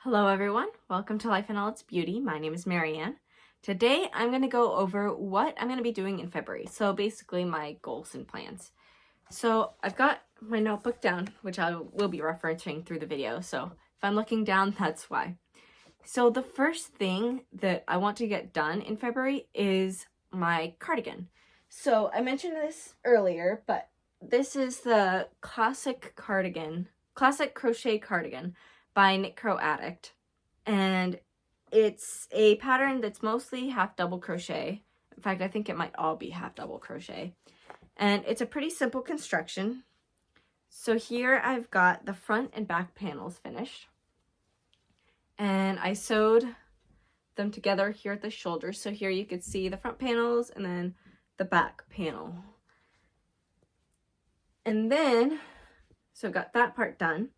Hello everyone, welcome to Life in All Its Beauty. My name is Marianne. Today I'm going to go over what I'm going to be doing in February. So basically my goals and plans. So I've got my notebook down, which I will be referencing through the video. So if I'm looking down, that's why. So the first thing that I want to get done in February is my cardigan. So I mentioned this earlier, but this is the classic crochet cardigan by Knit Crow Addict, and it's a pattern that's mostly half double crochet. In fact, I think it might all be half double crochet, and it's a pretty simple construction. So here I've got the front and back panels finished, and I sewed them together here at the shoulder. So here you could see the front panels and then the back panel, and then so I've got that part done.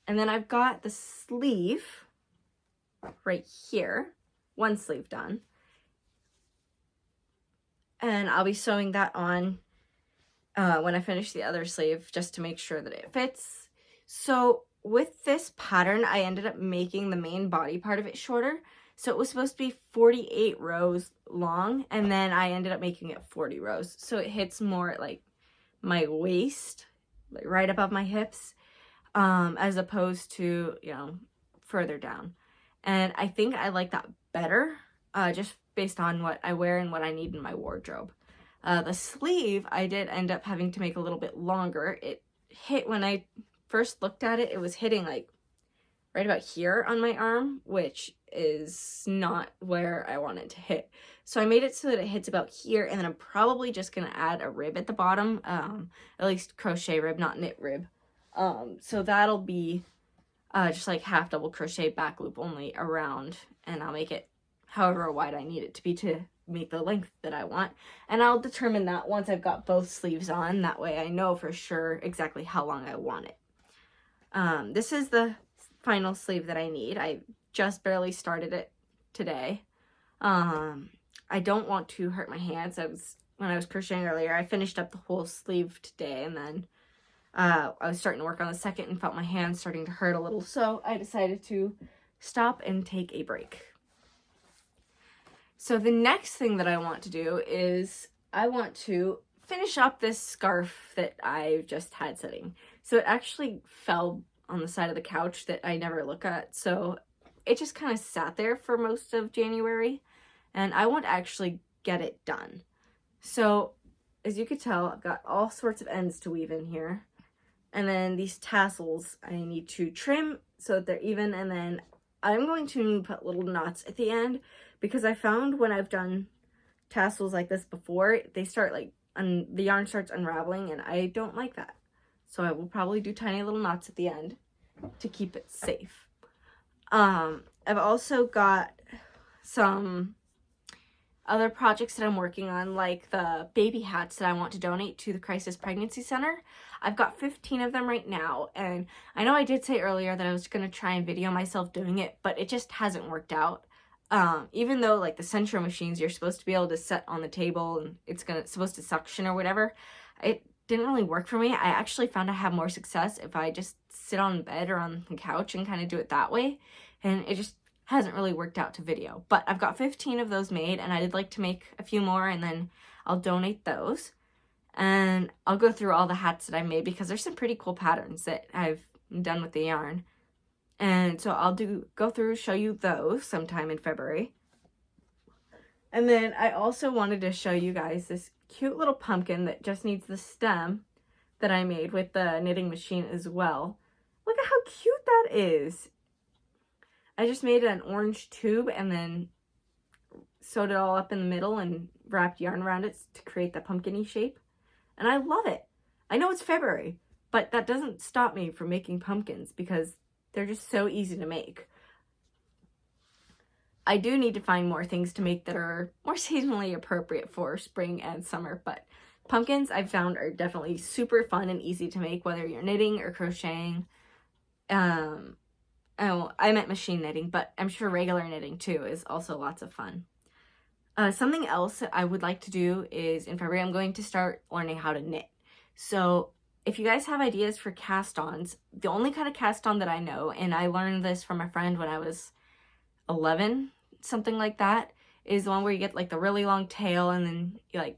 And then I've got the sleeve right here, one sleeve done. And I'll be sewing that on when I finish the other sleeve, just to make sure that it fits. So with this pattern, I ended up making the main body part of it shorter. So it was supposed to be 48 rows long, and then I ended up making it 40 rows. So it hits more at like my waist, like right above my hips. As opposed to, further down. And I think I like that better, just based on what I wear and what I need in my wardrobe. The sleeve, I did end up having to make a little bit longer. It hit, when I first looked at it, it was hitting like right about here on my arm, which is not where I want it to hit. So I made it so that it hits about here, and then I'm probably just going to add a rib at the bottom, at least crochet rib, not knit rib. So that'll be just like half double crochet back loop only around, and I'll make it however wide I need it to be to make the length that I want. And I'll determine that once I've got both sleeves on. That way I know for sure exactly how long I want it. This is the final sleeve that I need. I just barely started it today. I don't want to hurt my hands. When I was crocheting earlier, I finished up the whole sleeve today, and then I was starting to work on the second and felt my hands starting to hurt a little, so I decided to stop and take a break. So the next thing that I want to do is I want to finish up this scarf that I just had sitting. So it actually fell on the side of the couch that I never look at, so it just kind of sat there for most of January, and I want to actually get it done. So as you could tell, I've got all sorts of ends to weave in here. And then these tassels I need to trim so that they're even, and then I'm going to put little knots at the end, because I found when I've done tassels like this before, they start the yarn starts unraveling, and I don't like that. So I will probably do tiny little knots at the end to keep it safe. I've also got some other projects that I'm working on, like the baby hats that I want to donate to the Crisis Pregnancy Center. I've got 15 of them right now, and I know I did say earlier that I was going to try and video myself doing it, but it just hasn't worked out. Even though like the Centro machines, you're supposed to be able to set on the table and it's supposed to suction or whatever, it didn't really work for me. I actually found I have more success if I just sit on bed or on the couch and kind of do it that way, and it just hasn't really worked out to video. But I've got 15 of those made, and I'd like to make a few more, and then I'll donate those. And I'll go through all the hats that I made, because there's some pretty cool patterns that I've done with the yarn. And so I'll go through, show you those sometime in February. And then I also wanted to show you guys this cute little pumpkin that just needs the stem that I made with the knitting machine as well. Look at how cute that is. I just made an orange tube and then sewed it all up in the middle and wrapped yarn around it to create the pumpkin-y shape. And I love it. I know it's February, but that doesn't stop me from making pumpkins, because they're just so easy to make. I do need to find more things to make that are more seasonally appropriate for spring and summer, but pumpkins I've found are definitely super fun and easy to make, whether you're knitting or crocheting. Oh, I meant machine knitting, but I'm sure regular knitting too is also lots of fun. Something else that I would like to do is in February, I'm going to start learning how to knit. So if you guys have ideas for cast-ons, the only kind of cast-on that I know, and I learned this from a friend when I was 11, something like that, is the one where you get like the really long tail and then you like,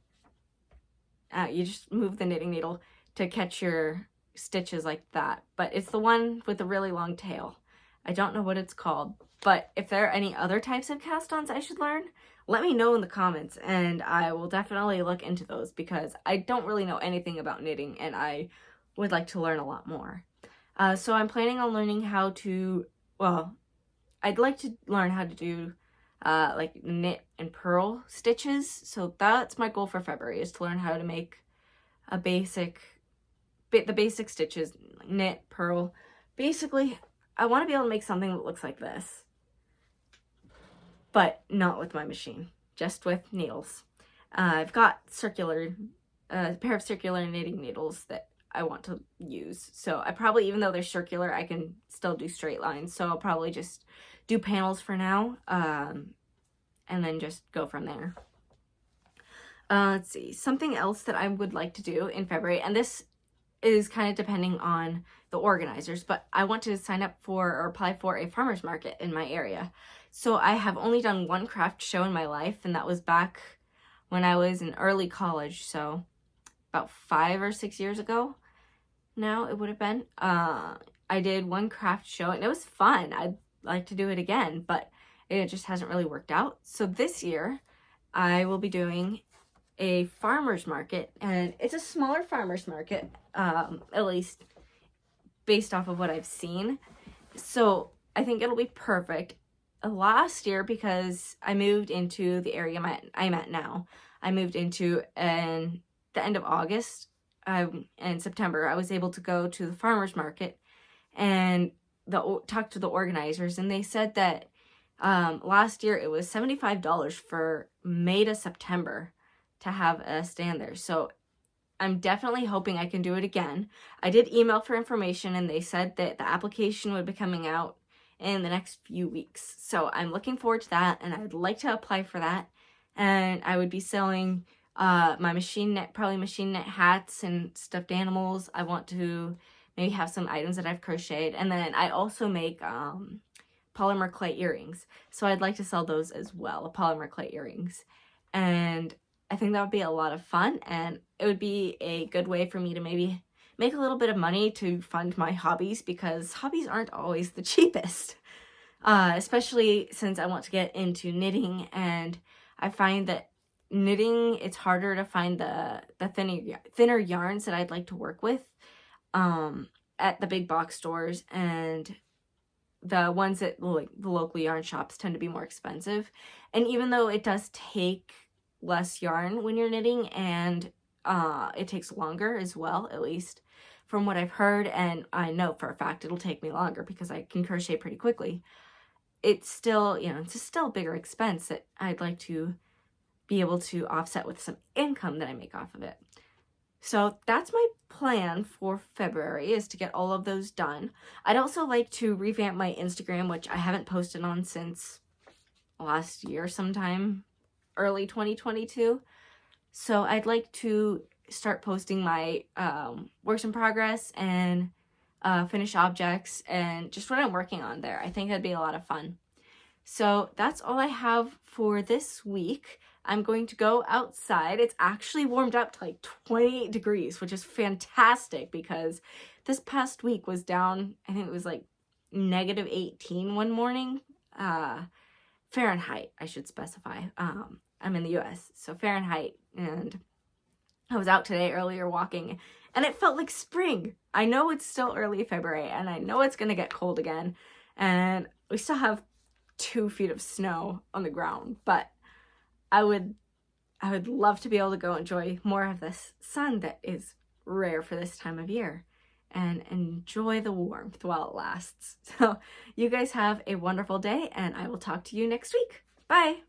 you just move the knitting needle to catch your stitches like that. But it's the one with the really long tail. I don't know what it's called, but if there are any other types of cast-ons I should learn, let me know in the comments and I will definitely look into those because I don't really know anything about knitting and I would like to learn a lot more. So I'm planning on learning how to, well, I'd like to learn how to do like knit and purl stitches. So that's my goal for February, is to learn how to make the basic stitches, knit, purl. Basically, I want to be able to make something that looks like this, but not with my machine, just with needles. I've got a pair of circular knitting needles that I want to use. So I probably, even though they're circular, I can still do straight lines. So I'll probably just do panels for now, and then just go from there. Let's see, something else that I would like to do in February, and this is kind of depending on the organizers, but I want to sign up for or apply for a farmer's market in my area. So I have only done one craft show in my life, and that was back when I was in early college, so about 5 or 6 years ago now it would have been. I did one craft show and it was fun. I'd like to do it again, but it just hasn't really worked out. So this year I will be doing a farmer's market, and it's a smaller farmer's market, at least based off of what I've seen. So I think it'll be perfect. Last year, because I moved into the area I'm at now, I moved into the end of August, and September, I was able to go to the farmer's market and talk to the organizers, and they said that last year it was $75 for May to September to have a stand there. So I'm definitely hoping I can do it again. I did email for information and they said that the application would be coming out in the next few weeks. So I'm looking forward to that, and I'd like to apply for that. And I would be selling my probably machine knit hats and stuffed animals. I want to maybe have some items that I've crocheted. And then I also make polymer clay earrings. So I'd like to sell those as well, polymer clay earrings. And I think that would be a lot of fun, and it would be a good way for me to maybe make a little bit of money to fund my hobbies, because hobbies aren't always the cheapest, especially since I want to get into knitting, and I find that knitting, it's harder to find the thinner yarns that I'd like to work with at the big box stores, and the ones that like the local yarn shops tend to be more expensive. And even though it does take less yarn when you're knitting, and it takes longer as well, at least from what I've heard, and I know for a fact it'll take me longer because I can crochet pretty quickly, it's still, it's still a bigger expense that I'd like to be able to offset with some income that I make off of it. So that's my plan for February, is to get all of those done. I'd also like to revamp my Instagram, which I haven't posted on since last year sometime, early 2022. So I'd like to start posting my works in progress and finished objects and just what I'm working on there. I think that'd be a lot of fun. So that's all I have for this week. I'm going to go outside. It's actually warmed up to like 28 degrees, which is fantastic because this past week was down, I think it was like -18 one morning. Fahrenheit, I should specify. I'm in the US, so Fahrenheit, and I was out today earlier walking, and it felt like spring. I know it's still early February, and I know it's gonna get cold again, and we still have 2 feet of snow on the ground, but I would love to be able to go enjoy more of this sun that is rare for this time of year, and enjoy the warmth while it lasts. So you guys have a wonderful day, and I will talk to you next week. Bye!